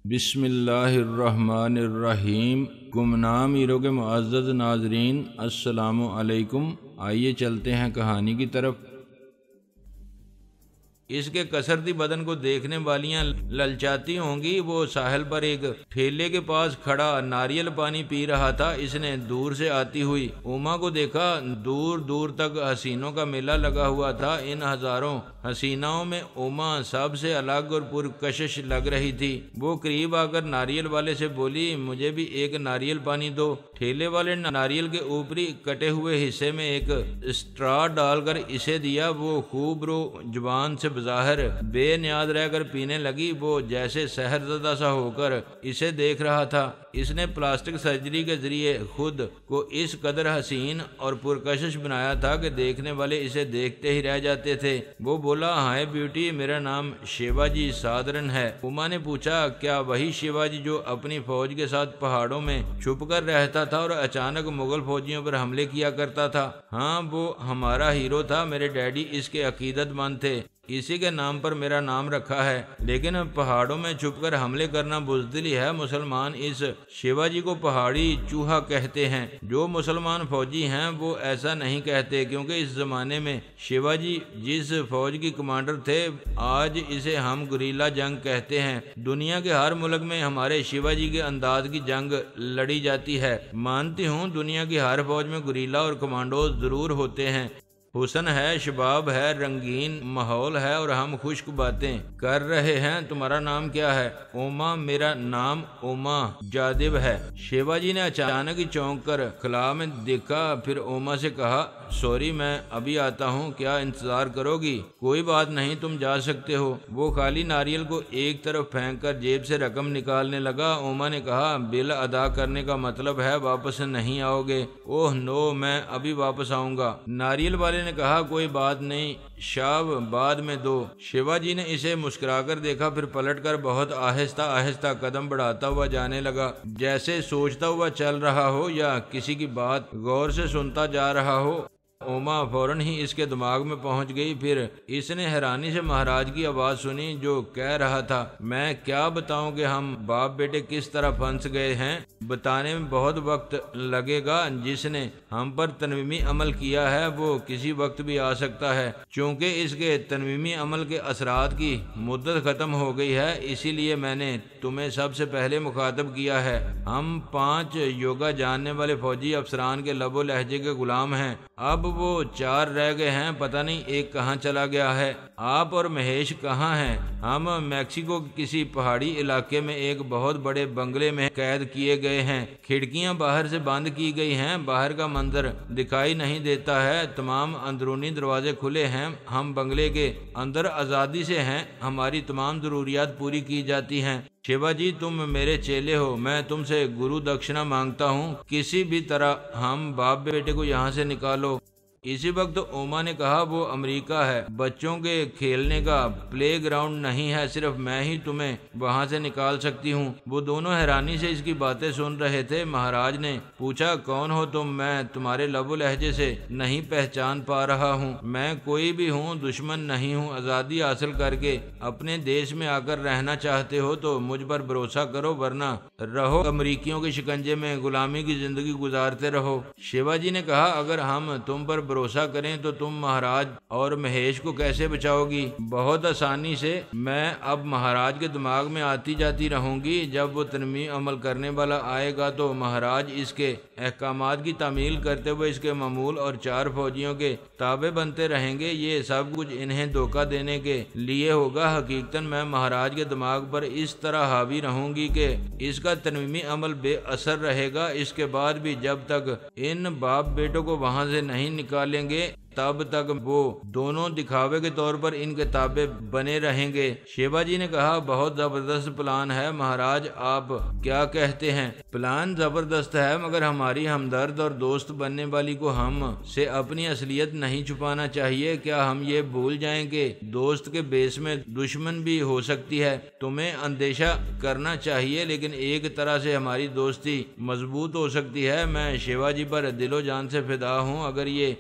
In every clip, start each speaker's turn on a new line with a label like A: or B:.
A: بسم اللہ الرحمن الرحیم۔ گمنام ہیرو کے معزز ناظرین، السلام علیکم۔ آئیے چلتے ہیں کہانی کی طرف۔ اس کے کسرتی بدن کو دیکھنے والیاں للچاتی ہوں گی۔ وہ ساحل پر ایک ٹھیلے کے پاس کھڑا ناریل پانی پی رہا تھا۔ اس نے دور سے آتی ہوئی اوما کو دیکھا۔ دور دور تک حسینوں کا میلہ لگا ہوا تھا۔ ان ہزاروں حسیناؤں میں اوما سب سے الگ اور پرکشش لگ رہی تھی۔ وہ قریب آ کر ناریل والے سے بولی، مجھے بھی ایک ناریل پانی دو۔ ٹھیلے والے ناریل کے اوپری کٹے ہوئے حصے میں ایک اسٹرا ڈال کر اسے دیا۔ وہ خوب رو زبان سے بظاہر بے نیاز رہ کر پینے لگی۔ وہ جیسے سحر زدہ سا ہو کر اسے دیکھ رہا تھا۔ اس نے پلاسٹک سرجری کے ذریعے خود کو اس قدر حسین اور پرکشش بنایا تھا کہ دیکھنے والے اسے دیکھتے ہی رہ جاتے تھے۔ وہ بولا، ہائے بیوٹی، میرا نام شیوا جی سادرن ہے۔ اوما نے پوچھا، کیا وہی شیوا جی جو اپنی فوج کے ساتھ پہاڑوں میں چھپ کر رہتا تھا اور اچانک مغل فوجیوں پر حملے کیا کرتا تھا؟ ہاں، وہ ہمارا ہیرو تھا۔ میرے ڈیڈی اس کے عقیدت مند تھے، اسی کے نام پر میرا نام رکھا ہے۔ لیکن پہاڑوں میں چھپ کر حملے کرنا بزدلی ہے۔ مسلمان اس شیوا جی کو پہاڑی چوہا کہتے ہیں۔ جو مسلمان فوجی ہیں وہ ایسا نہیں کہتے، کیونکہ اس زمانے میں شیوا جی جس فوج کی کمانڈر تھے، آج اسے ہم گریلا جنگ کہتے ہیں۔ دنیا کے ہر ملک میں ہمارے شیوا جی کے انداز کی جنگ لڑی جاتی ہے۔ مانتی ہوں دنیا کی ہر فوج میں گریلا اور کمانڈوز ضرور ہوتے ہیں۔ حسن ہے، شباب ہے، رنگین ماحول ہے اور ہم خشک باتیں کر رہے ہیں۔ تمہارا نام کیا ہے؟ اوما۔ میرا نام اوما جادب ہے۔ شیوا جی نے اچانک ہی چونک کر خلا میں دیکھا، پھر اوما سے کہا، سوری، میں ابھی آتا ہوں، کیا انتظار کرو گی؟ کوئی بات نہیں، تم جا سکتے ہو۔ وہ خالی ناریل کو ایک طرف پھینک کر جیب سے رقم نکالنے لگا۔ اوما نے کہا، بل ادا کرنے کا مطلب ہے واپس نہیں آؤ گے؟ اوہ نو، میں ابھی واپس آؤں گا۔ ناریل والے نے کہا، کوئی بات نہیں، شاب بعد میں دو۔ شیوا جی نے اسے مسکرا کر دیکھا، پھر پلٹ کر بہت آہستہ آہستہ قدم بڑھاتا ہوا جانے لگا، جیسے سوچتا ہوا چل رہا ہو یا کسی کی بات غور سے سنتا جا رہا ہو۔ اوما فوراً ہی اس کے دماغ میں پہنچ گئی۔ پھر اس نے حیرانی سے مہاراج کی آواز سنی جو کہہ رہا تھا، میں کیا بتاؤں کہ ہم باپ بیٹے کس طرح پھنس گئے ہیں؟ بتانے میں بہت وقت لگے گا۔ جس نے ہم پر تنویمی عمل کیا ہے وہ کسی وقت بھی آ سکتا ہے۔ چونکہ اس کے تنویمی عمل کے اثرات کی مدت ختم ہو گئی ہے، اسی لیے میں نے تمہیں سب سے پہلے مخاطب کیا ہے۔ ہم 5 یوگا جاننے والے فوجی افسران کے لب و لہجے کے غلام ہیں۔ اب وہ 4 رہ گئے ہیں، پتہ نہیں ایک کہاں چلا گیا ہے۔ آپ اور مہیش کہاں ہیں؟ ہم میکسیکو کے کسی پہاڑی علاقے میں ایک بہت بڑے بنگلے میں قید کیے گئے ہیں۔ کھڑکیاں باہر سے بند کی گئی ہیں، باہر کا منظر دکھائی نہیں دیتا ہے۔ تمام اندرونی دروازے کھلے ہیں۔ ہم بنگلے کے اندر آزادی سے ہیں، ہماری تمام ضروریات پوری کی جاتی ہیں۔ شیوا جی، تم میرے چیلے ہو، میں تم سے گرو دکشنا مانگتا ہوں، کسی بھی طرح ہم باپ بیٹے کو یہاں سے نکالو۔ اسی وقت اوما نے کہا، وہ امریکہ ہے، بچوں کے کھیلنے کا پلے گراؤنڈ نہیں ہے، صرف میں ہی تمہیں وہاں سے نکال سکتی ہوں۔ وہ دونوں حیرانی سے اس کی باتیں سن رہے تھے۔ مہاراج نے پوچھا، کون ہو تم؟ میں تمہارے لب و لہجے سے نہیں پہچان پا رہا ہوں۔ میں کوئی بھی ہوں، دشمن نہیں ہوں۔ آزادی حاصل کر کے اپنے دیش میں آ کر رہنا چاہتے ہو تو مجھ پر بھروسہ کرو، ورنہ رہو امریکیوں کے شکنجے میں غلامی کی زندگی گزارتے رہو۔ شیوا جی نے کہا، اگر ہم تم پر بھروسہ کریں تو تم مہاراج اور مہیش کو کیسے بچاؤ گی؟ بہت آسانی سے۔ میں اب مہاراج کے دماغ میں آتی جاتی رہوں گی۔ جب وہ تنویمی عمل کرنے والا آئے گا تو مہاراج اس کے احکامات کی تعمیل کرتے ہوئے اس کے معمول اور 4 فوجیوں کے تابع بنتے رہیں گے۔ یہ سب کچھ انہیں دھوکہ دینے کے لیے ہوگا۔ حقیقتاً میں مہاراج کے دماغ پر اس طرح حاوی رہوں گی کہ اس کا تنویمی عمل بے اثر رہے گا۔ اس کے بعد بھی جب تک ان باپ بیٹوں کو وہاں سے نہیں نکالیں گے تب تک وہ دونوں دکھاوے کے طور پر ان کے تابع بنے رہیں گے۔ شیوا جی نے کہا، بہت زبردست پلان ہے مہاراج، آپ کیا کہتے ہیں؟ پلان زبردست ہے، مگر ہماری ہمدرد اور دوست بننے والی کو ہم سے اپنی اصلیت نہیں چھپانا چاہیے۔ کیا ہم یہ بھول جائیں کہ دوست کے بیس میں دشمن بھی ہو سکتی ہے؟ تمہیں اندیشہ کرنا چاہیے، لیکن ایک طرح سے ہماری دوستی مضبوط ہو سکتی ہے۔ میں شیوا جی پر دل و جان سے فدا ہوں۔ اگر یہ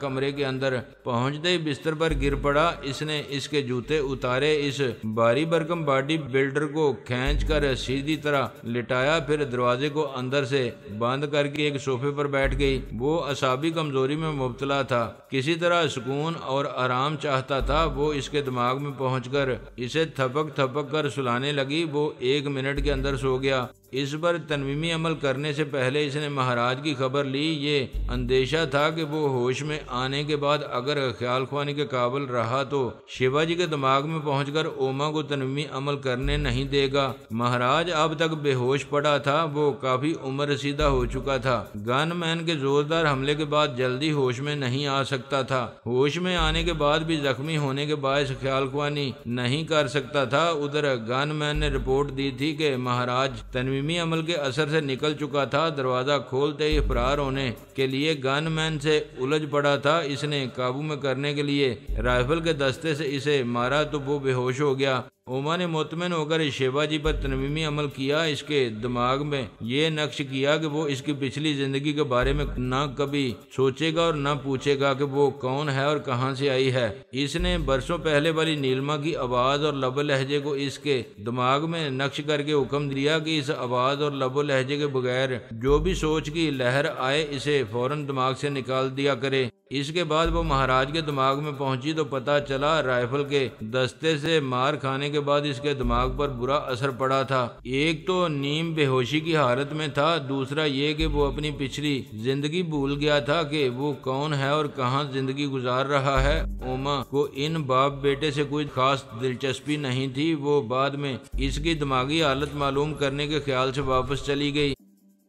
A: کمرے کے اندر پہنچتے ہی بستر پر گر پڑا۔ اس نے اس کے جوتے اتارے، اس بھاری بھرکم باڈی بلڈر کو کھینچ کر سیدھی طرح لٹایا، پھر دروازے کو اندر سے بند کر کے ایک صوفے پر بیٹھ گئی۔ وہ اعصابی کمزوری میں مبتلا تھا، کسی طرح سکون اور آرام چاہتا تھا۔ وہ اس کے دماغ میں پہنچ کر اسے تھپک تھپک کر سلانے لگی۔ وہ 1 منٹ کے اندر سو گیا۔ اس پر تنویمی عمل کرنے سے پہلے اس نے مہاراج کی خبر لی۔ یہ اندیشہ تھا کہ وہ ہوش میں آنے کے بعد اگر خیال خوانی کے قابل رہا تو شیوا جی کے دماغ میں پہنچ کر اوما کو تنویمی عمل کرنے نہیں دے گا۔ مہاراج اب تک بے ہوش پڑا تھا، وہ کافی عمر رسیدہ ہو چکا تھا۔ گن مین کے زوردار حملے کے بعد جلدی ہوش میں نہیں آ سکتا تھا۔ ہوش میں آنے کے بعد بھی زخمی ہونے کے باعث خیال خوانی نہیں کر سکتا تھا۔ ادھر گن مین نے رپورٹ دی تھی کہ مہاراج تنویمی عمل کے اثر سے نکل چکا تھا۔ دروازہ کھولتے ہی فرار ہونے کے لیے گن مین سے الجھ پڑا تھا۔ اس نے قابو میں کرنے کے لیے رائفل کے دستے سے اسے مارا تو وہ بے ہوش ہو گیا۔ اوما نے مطمئن ہو کر شیوا جی پر تنویمی عمل کیا۔ اس کے دماغ میں یہ نقش کیا کہ وہ اس کی پچھلی زندگی کے بارے میں نہ کبھی سوچے گا اور نہ پوچھے گا کہ وہ کون ہے اور کہاں سے آئی ہے۔ اس نے برسوں پہلے والی نیلما کی آواز اور لب و لہجے کو اس کے دماغ میں نقش کر کے حکم دیا کہ اس آواز اور لب و لہجے کے بغیر جو بھی سوچ کی لہر آئے اسے فوراً دماغ سے نکال دیا کرے۔ اس کے بعد وہ مہاراج کے دماغ میں پہنچی تو پتہ چلا رائفل کے دستے سے مار کھانے کے بعد اس کے دماغ پر برا اثر پڑا تھا۔ ایک تو نیم بے ہوشی کی حالت میں تھا، دوسرا یہ کہ وہ اپنی پچھلی زندگی بھول گیا تھا کہ وہ کون ہے اور کہاں زندگی گزار رہا ہے۔ اوما کو ان باپ بیٹے سے کوئی خاص دلچسپی نہیں تھی۔ وہ بعد میں اس کی دماغی حالت معلوم کرنے کے خیال سے واپس چلی گئی۔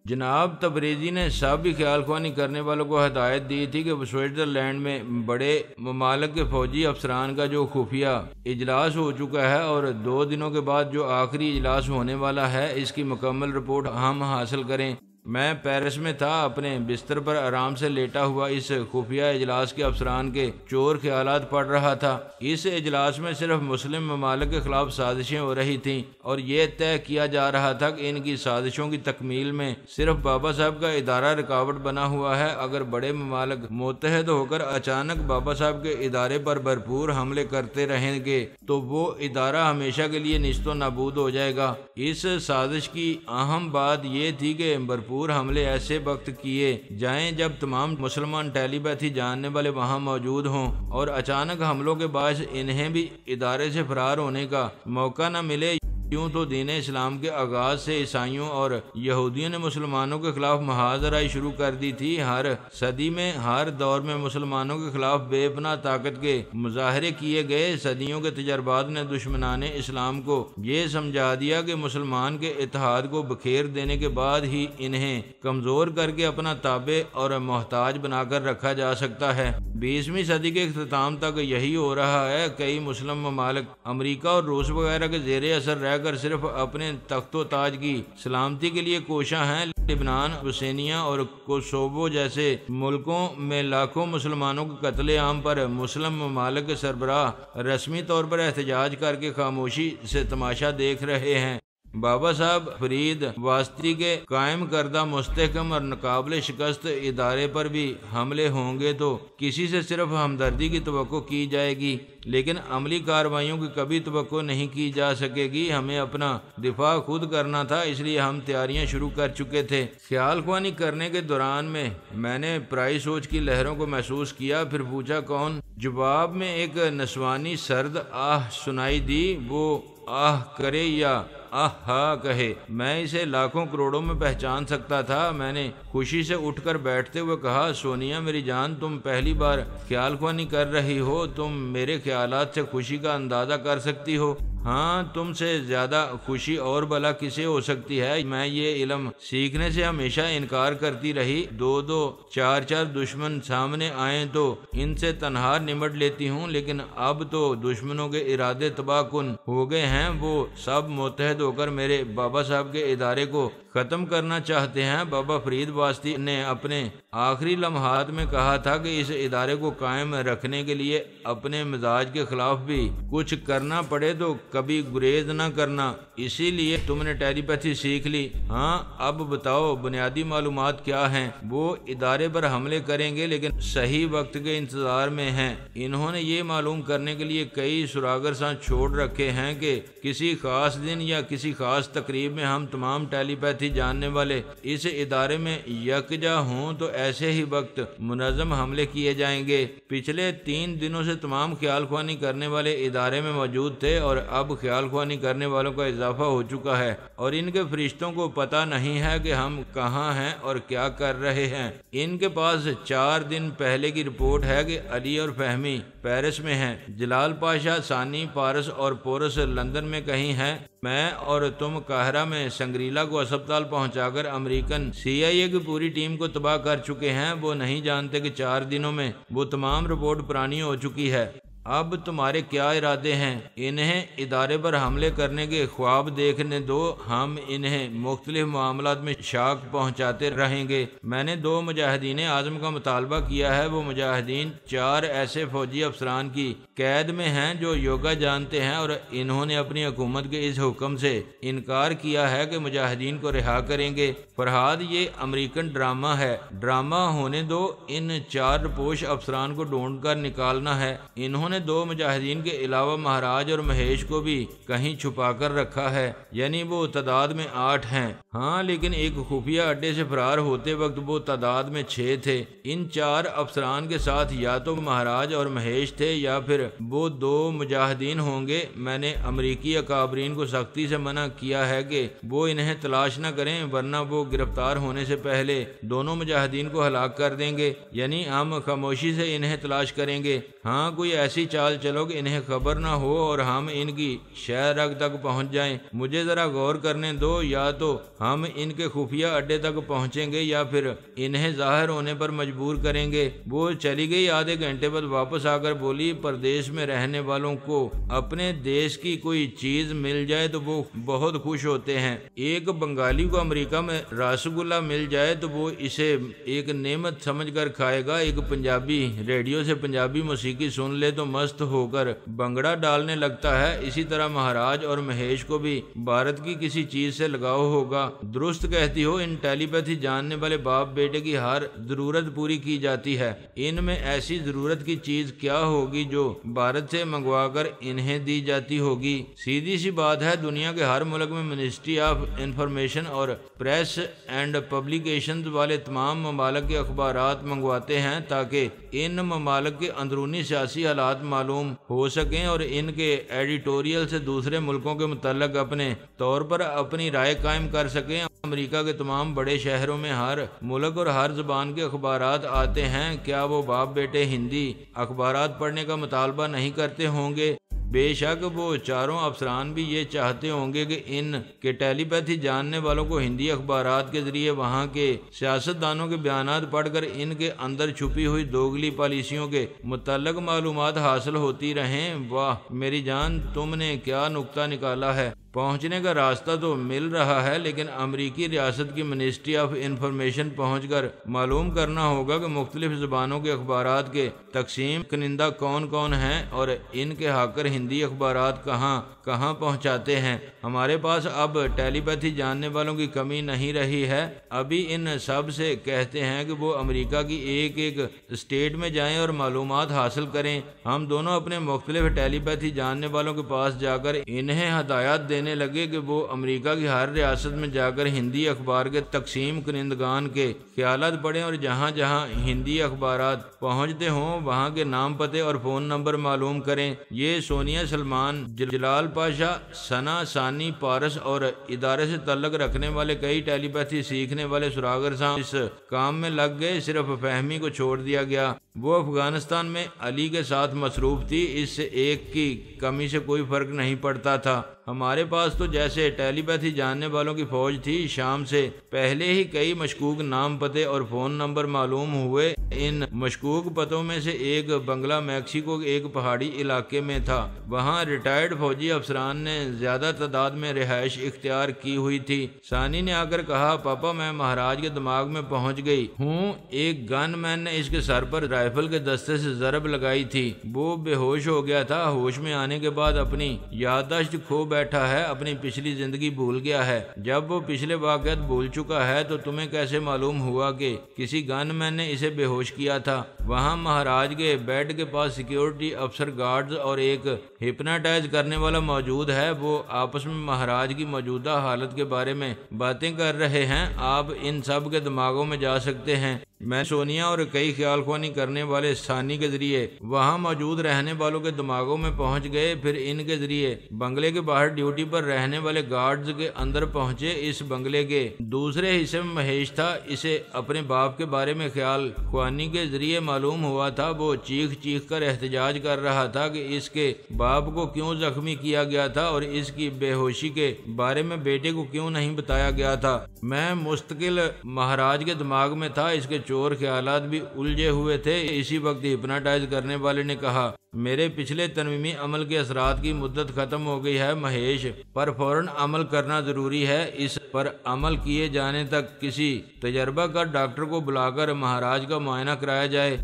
A: جناب تبریزی نے سابی خیال خوانی کرنے والوں کو ہدایت دی تھی کہ سوئٹزرلینڈ میں بڑے ممالک کے فوجی افسران کا جو خفیہ اجلاس ہو چکا ہے اور 2 دنوں کے بعد جو آخری اجلاس ہونے والا ہے، اس کی مکمل رپورٹ ہم حاصل کریں۔ میں پیرس میں تھا، اپنے بستر پر آرام سے لیٹا ہوا اس خفیہ اجلاس کے افسران کے چور خیالات پڑھ رہا تھا۔ اس اجلاس میں صرف مسلم ممالک کے خلاف سازشیں ہو رہی تھیں اور یہ طے کیا جا رہا تھا کہ ان کی سازشوں کی تکمیل میں صرف بابا صاحب کا ادارہ رکاوٹ بنا ہوا ہے۔ اگر بڑے ممالک متحد ہو کر اچانک بابا صاحب کے ادارے پر بھرپور حملے کرتے رہیں گے تو وہ ادارہ ہمیشہ کے لیے نیست و نابود ہو جائے گا۔ اس سازش کی اہم بات یہ تھی کہ بھرپور حملے ایسے وقت کیے جائیں جب تمام مسلمان ٹیلیپیتھی جاننے والے وہاں موجود ہوں اور اچانک حملوں کے باعث انہیں بھی ادارے سے فرار ہونے کا موقع نہ ملے۔ یوں تو دین اسلام کے آغاز سے عیسائیوں اور یہودیوں نے مسلمانوں کے خلاف محاذ آرائی شروع کر دی تھی۔ ہر صدی میں، ہر دور میں مسلمانوں کے خلاف بے پناہ طاقت کے مظاہرے کیے گئے۔ صدیوں کے تجربات نے دشمنان اسلام کو یہ سمجھا دیا کہ مسلمان کے اتحاد کو بکھیر دینے کے بعد ہی انہیں کمزور کر کے اپنا تابع اور محتاج بنا کر رکھا جا سکتا ہے۔ 20ویں صدی کے اختتام تک یہی ہو رہا ہے۔ کئی مسلم ممالک امریکہ اور روس وغیرہ کے زیر اثر رہ کر صرف اپنے تخت و تاج کی سلامتی کے لیے کوشاں ہیں۔ لبنان، حسینیہ اور کوسووو جیسے ملکوں میں لاکھوں مسلمانوں کے قتل عام پر مسلم ممالک کے سربراہ رسمی طور پر احتجاج کر کے خاموشی سے تماشا دیکھ رہے ہیں۔ بابا صاحب فرید واسطی کے قائم کردہ مستحکم اور ناقابل شکست ادارے پر بھی حملے ہوں گے تو کسی سے صرف ہمدردی کی توقع کی جائے گی، لیکن عملی کارروائیوں کی کبھی توقع نہیں کی جا سکے گی۔ ہمیں اپنا دفاع خود کرنا تھا، اس لیے ہم تیاریاں شروع کر چکے تھے۔ خیال خوانی کرنے کے دوران میں نے پرائی سوچ کی لہروں کو محسوس کیا، پھر پوچھا کون؟ جواب میں ایک نسوانی سرد آہ سنائی دی۔ وہ آہ کرے یا آہ ہا کہے، میں اسے لاکھوں کروڑوں میں پہچان سکتا تھا۔ میں نے خوشی سے اٹھ کر بیٹھتے ہوئے کہا، سونیا میری جان، تم پہلی بار خیال خوانی کر رہی ہو، تم میرے خیالات سے خوشی کا اندازہ کر سکتی ہو۔ ہاں، تم سے زیادہ خوشی اور بھلا کسے ہو سکتی ہے۔ میں یہ علم سیکھنے سے ہمیشہ انکار کرتی رہی۔ 2 4 دشمن سامنے آئیں تو ان سے تنہا نمٹ لیتی ہوں، لیکن اب تو دشمنوں کے ارادے تباہ کن ہو گئے ہیں۔ وہ سب متحد ہو کر میرے بابا صاحب کے ادارے کو ختم کرنا چاہتے ہیں۔ بابا فرید واسطی نے اپنے آخری لمحات میں کہا تھا کہ اس ادارے کو قائم رکھنے کے لیے اپنے مزاج کے خلاف بھی کچھ کرنا پڑے تو کبھی گریز نہ کرنا، اسی لیے تم نے ٹیلی پیتھی سیکھ لی۔ ہاں اب بتاؤ بنیادی معلومات کیا ہیں؟ وہ ادارے پر حملے کریں گے لیکن صحیح وقت کے انتظار میں ہیں۔ انہوں نے یہ معلوم کرنے کے لیے کئی سراغرساں چھوڑ رکھے ہیں کہ کسی خاص دن یا کسی خاص تقریب میں ہم تمام ٹیلی پیتھی جاننے والے اس ادارے میں یکجا ہوں تو ایسے ہی وقت منظم حملے کیے جائیں گے۔ پچھلے 3 دنوں سے تمام خیال خوانی کرنے والے ادارے میں موجود تھے اور اب خیال خوانی کرنے والوں کا اضافہ ہو چکا ہے اور ان کے فرشتوں کو پتہ نہیں ہے کہ ہم کہاں ہیں اور کیا کر رہے ہیں۔ ان کے پاس 4 دن پہلے کی رپورٹ ہے کہ علی اور فہمی پیرس میں ہیں، جلال پاشا ثانی پارس اور پورس لندن میں کہیں ہیں، میں اور تم قاہرہ میں سنگریلا کو اسپتال پہنچا کر امریکن CIA کی پوری ٹیم کو تباہ کر چکے ہیں۔ وہ نہیں جانتے کہ 4 دنوں میں وہ تمام رپورٹ پرانی ہو چکی ہے۔ اب تمہارے کیا ارادے ہیں؟ انہیں ادارے پر حملے کرنے کے خواب دیکھنے دو، ہم انہیں مختلف معاملات میں شاک پہنچاتے رہیں گے۔ میں نے 2 مجاہدین اعظم کا مطالبہ کیا ہے۔ وہ مجاہدین 4 ایسے فوجی افسران کی قید میں ہیں جو یوگا جانتے ہیں اور انہوں نے اپنی حکومت کے اس حکم سے انکار کیا ہے کہ مجاہدین کو رہا کریں گے۔ فرہاد یہ امریکن ڈرامہ ہے، ڈرامہ ہونے دو، ان 4 رپوش افسران کو ڈھونڈ کر نکالنا ہے۔ انہوں نے 2 مجاہدین کے علاوہ مہاراج اور مہیش کو بھی کہیں چھپا کر رکھا ہے، یعنی وہ تعداد میں 8 ہیں۔ ہاں لیکن ایک خفیہ اڈے سے فرار ہوتے وقت وہ تعداد میں 6 تھے۔ ان 4 افسران کے ساتھ یا تو مہاراج اور مہیش تھے یا پھر وہ 2 مجاہدین ہوں گے۔ میں نے امریکی اکابرین کو سختی سے منع کیا ہے کہ وہ انہیں تلاش نہ کریں ورنہ وہ گرفتار ہونے سے پہلے دونوں مجاہدین کو ہلاک کر دیں گے، یعنی ہم خاموشی سے انہیں تلاش کریں گے۔ ہاں کوئی ایسی چال چلو کہ انہیں خبر نہ ہو اور ہم ان کی شہ رگ تک پہنچ جائیں۔ مجھے ذرا غور کرنے دو، یا تو ہم ان کے خفیہ اڈے تک پہنچیں گے یا پھر انہیں ظاہر ہونے پر مجبور کریں گے۔ وہ چلی گئی۔ آدھے گھنٹے بعد واپس آ کر بولی، پردیش میں رہنے والوں کو اپنے دیش کی کوئی چیز مل جائے تو وہ بہت خوش ہوتے ہیں۔ ایک بنگالی کو امریکہ میں رسگلہ مل جائے تو وہ اسے ایک نعمت سمجھ کر کھائے گا۔ ایک پنجابی ریڈیو سے پنجابی موسیقی سن لے تو مست ہو کر بنگڑا ڈالنے لگتا ہے۔ اسی طرح مہاراج اور مہیش کو بھی بھارت کی کسی چیز سے لگاؤ ہوگا۔ درست کہتی ہو، ان ٹیلی پیتھی جاننے والے باپ بیٹے کی ہر ضرورت پوری کی جاتی ہے۔ ان میں ایسی ضرورت کی چیز کیا ہوگی جو بھارت سے منگوا کر انہیں دی جاتی ہوگی؟ سیدھی سی بات ہے، دنیا کے ہر ملک میں منسٹری آف انفارمیشن اور پریس اینڈ پبلیکیشنز والے تمام ممالک کے اخبارات منگواتے ہیں تاکہ ان ممالک کے اندرونی سیاسی حالات معلوم ہو سکیں اور ان کے ایڈیٹوریل سے دوسرے ملکوں کے متعلق اپنے طور پر اپنی رائے قائم کر سکیں۔ امریکہ کے تمام بڑے شہروں میں ہر ملک اور ہر زبان کے اخبارات آتے ہیں۔ کیا وہ باپ بیٹے ہندی اخبارات پڑھنے کا مطالبہ نہیں کرتے ہوں گے؟ بے شک وہ چاروں افسران بھی یہ چاہتے ہوں گے کہ ان کے ٹیلی پیتھی جاننے والوں کو ہندی اخبارات کے ذریعے وہاں کے سیاستدانوں کے بیانات پڑھ کر ان کے اندر چھپی ہوئی دوگلی پالیسیوں کے متعلق معلومات حاصل ہوتی رہیں۔ واہ میری جان، تم نے کیا نکتہ نکالا ہے! پہنچنے کا راستہ تو مل رہا ہے، لیکن امریکی ریاست کی منسٹری آف انفارمیشن پہنچ کر معلوم کرنا ہوگا کہ مختلف زبانوں کے اخبارات کے تقسیم کنندہ کون کون ہیں اور ان کے ہاکر ہندی اخبارات کہاں کہاں پہنچاتے ہیں۔ ہمارے پاس اب ٹیلی پیتھی جاننے والوں کی کمی نہیں رہی ہے۔ ابھی ان سب سے کہتے ہیں کہ وہ امریکہ کی ایک ایک اسٹیٹ میں جائیں اور معلومات حاصل کریں۔ ہم دونوں اپنے مختلف ٹیلی پیتھی جاننے والوں کے پاس جا کر انہیں ہدایات دینے لگے کہ وہ امریکہ کی ہر ریاست میں جا کر ہندی اخبار کے تقسیم کنندگان کے خیالات پڑھیں اور جہاں جہاں ہندی اخبارات پہنچتے ہوں وہاں کے نام پتے اور فون نمبر معلوم کریں۔ یہ سونیا سلمان، جلال پاشا، ثنا ثانی پارس اور ادارے سے تعلق رکھنے والے کئی ٹیلی پیتھی سیکھنے والے سراغرساں اس کام میں لگ گئے۔ صرف فہمی کو چھوڑ دیا گیا۔ وہ افغانستان میں علی کے ساتھ مصروف تھی۔ اس سے ایک کی کمی سے کوئی فرق نہیں پڑتا تھا۔ ہمارے پاس تو جیسے ٹیلی پیتھی جاننے والوں کی فوج تھی۔ شام سے پہلے ہی کئی مشکوک نام پتے اور فون نمبر معلوم ہوئے۔ ان مشکوک پتوں میں سے ایک بنگلہ میکسیکو کے ایک پہاڑی علاقے میں تھا۔ وہاں ریٹائرڈ فوجی افسران نے زیادہ تعداد میں رہائش اختیار کی ہوئی تھی۔ ثانی نے آ کر کہا، پاپا میں مہاراج کے دماغ میں پہنچ گئی ہوں۔ ایک گن مین نے اس کے سر پر رائفل کے دستے سے ضرب لگائی تھی۔ وہ بے ہوش ہو گیا تھا۔ ہوش میں آنے کے بعد اپنی یادداشت کھو بیٹھا ہے، اپنی پچھلی زندگی بھول گیا ہے۔ جب وہ پچھلے واقعات بھول چکا ہے تو تمہیں کیسے معلوم ہوا کہ کسی گن مین نے اسے بے ہوش کیا تھا؟ وہاں مہاراج کے بیڈ کے پاس سیکیورٹی افسر، گارڈز اور ایک ہپناٹائز کرنے والا موجود ہے۔ وہ آپس میں مہاراج کی موجودہ حالت کے بارے میں باتیں کر رہے ہیں۔ آپ ان سب کے دماغوں میں جا سکتے ہیں۔ میں سونیا اور کئی خیال خوانی کرنے والے ثانی کے ذریعے وہاں موجود رہنے والوں کے دماغوں میں پہنچ گئے، پھر ان کے ذریعے بنگلے کے باہر ڈیوٹی پر رہنے والے گارڈز کے اندر پہنچے۔ اس بنگلے کے دوسرے حصے میں مہیش تھا۔ اسے اپنے باپ کے بارے میں خیال خوانی کے ذریعے معلوم ہوا تھا۔ وہ چیخ چیخ کر احتجاج کر رہا تھا کہ اس کے باپ کو کیوں زخمی کیا گیا تھا اور اس کی بے ہوشی کے بارے میں بیٹے کو کیوں نہیں بتایا گیا تھا۔ میں مستقل مہاراج کے دماغ میں تھا، اس کے چور خیالات بھی الجھے ہوئے تھے۔ اسی وقت ہپناٹائز کرنے والے نے کہا، میرے پچھلے تنویمی عمل کے اثرات کی مدت ختم ہو گئی ہے مہیش، پر فوراً عمل کرنا ضروری ہے۔ اس پر عمل کیے جانے تک کسی تجربہ کار ڈاکٹر کو بلا کر مہاراج کا معائنہ کرایا جائے۔